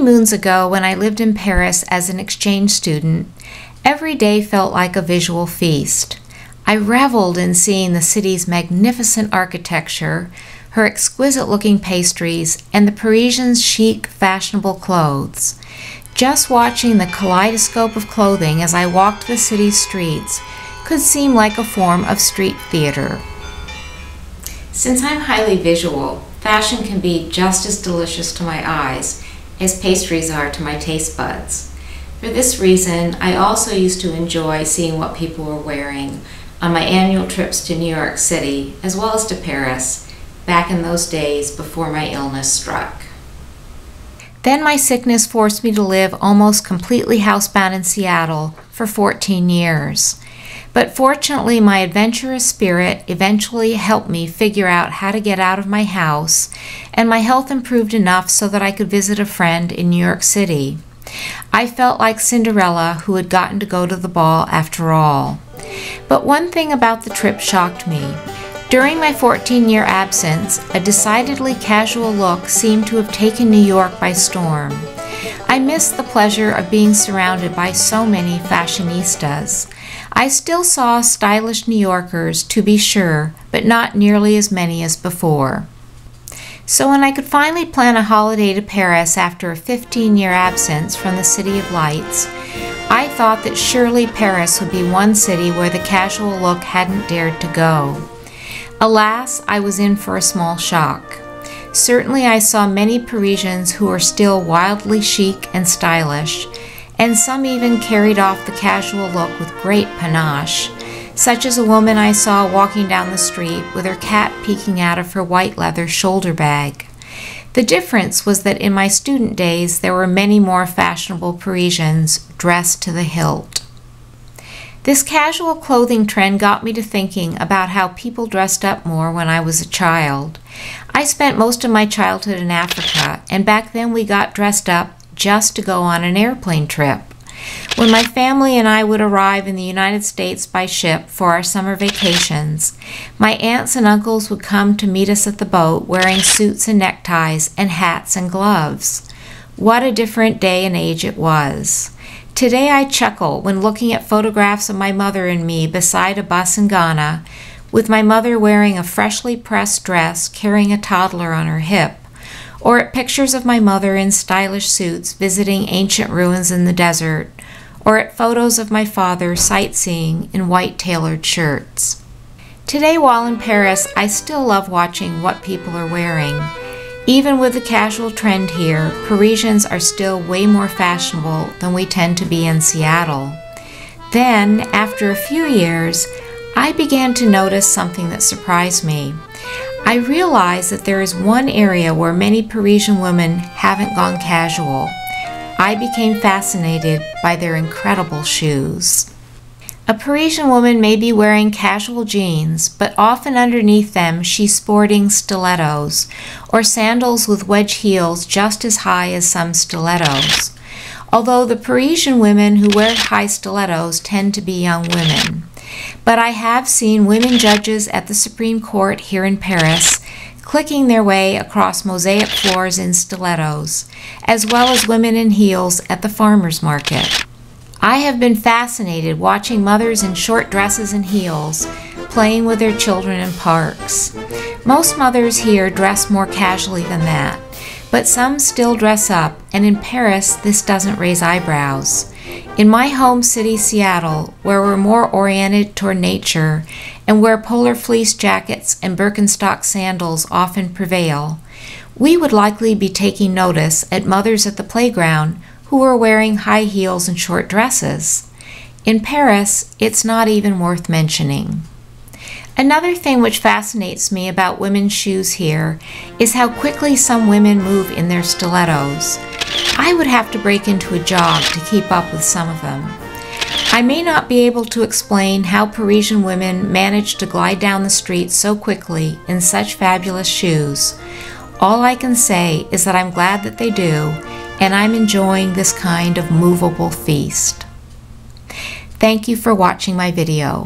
moons ago, when I lived in Paris as an exchange student, every day felt like a visual feast. I reveled in seeing the city's magnificent architecture, her exquisite-looking pastries, and the Parisians' chic, fashionable clothes. Just watching the kaleidoscope of clothing as I walked the city's streets could seem like a form of street theater. Since I'm highly visual, fashion can be just as delicious to my eyes as pastries are to my taste buds. For this reason, I also used to enjoy seeing what people were wearing on my annual trips to New York City, as well as to Paris, back in those days before my illness struck. Then my sickness forced me to live almost completely housebound in Seattle for 14 years. But fortunately, my adventurous spirit eventually helped me figure out how to get out of my house, and my health improved enough so that I could visit a friend in New York City. I felt like Cinderella who had gotten to go to the ball after all. But one thing about the trip shocked me. During my 14-year absence, a decidedly casual look seemed to have taken New York by storm. I missed the pleasure of being surrounded by so many fashionistas. I still saw stylish New Yorkers, to be sure, but not nearly as many as before. So when I could finally plan a holiday to Paris after a 15-year absence from the City of Lights, I thought that surely Paris would be one city where the casual look hadn't dared to go. Alas, I was in for a small shock. Certainly I saw many Parisians who were still wildly chic and stylish, and some even carried off the casual look with great panache, such as a woman I saw walking down the street with her cat peeking out of her white leather shoulder bag. The difference was that in my student days there were many more fashionable Parisians dressed to the hilt. This casual clothing trend got me to thinking about how people dressed up more when I was a child. I spent most of my childhood in Africa, and back then we got dressed up just to go on an airplane trip. When my family and I would arrive in the United States by ship for our summer vacations, my aunts and uncles would come to meet us at the boat wearing suits and neckties and hats and gloves. What a different day and age it was. Today I chuckle when looking at photographs of my mother and me beside a bus in Ghana, with my mother wearing a freshly pressed dress carrying a toddler on her hip, or at pictures of my mother in stylish suits visiting ancient ruins in the desert, or at photos of my father sightseeing in white tailored shirts. Today, while in Paris, I still love watching what people are wearing. Even with the casual trend here, Parisians are still way more fashionable than we tend to be in Seattle. Then, after a few years, I began to notice something that surprised me. I realized that there is one area where many Parisian women haven't gone casual. I became fascinated by their incredible shoes. A Parisian woman may be wearing casual jeans, but often underneath them she's sporting stilettos, or sandals with wedge heels just as high as some stilettos. Although the Parisian women who wear high stilettos tend to be young women. But I have seen women judges at the Supreme Court here in Paris clicking their way across mosaic floors in stilettos, as well as women in heels at the farmer's market. I have been fascinated watching mothers in short dresses and heels playing with their children in parks. Most mothers here dress more casually than that, but some still dress up, and in Paris this doesn't raise eyebrows. In my home city, Seattle, where we're more oriented toward nature and where polar fleece jackets and Birkenstock sandals often prevail, we would likely be taking notice at mothers at the playground who are wearing high heels and short dresses. In Paris, it's not even worth mentioning. Another thing which fascinates me about women's shoes here is how quickly some women move in their stilettos. I would have to break into a jog to keep up with some of them. I may not be able to explain how Parisian women manage to glide down the street so quickly in such fabulous shoes. All I can say is that I'm glad that they do, and I'm enjoying this kind of movable feast. Thank you for watching my video.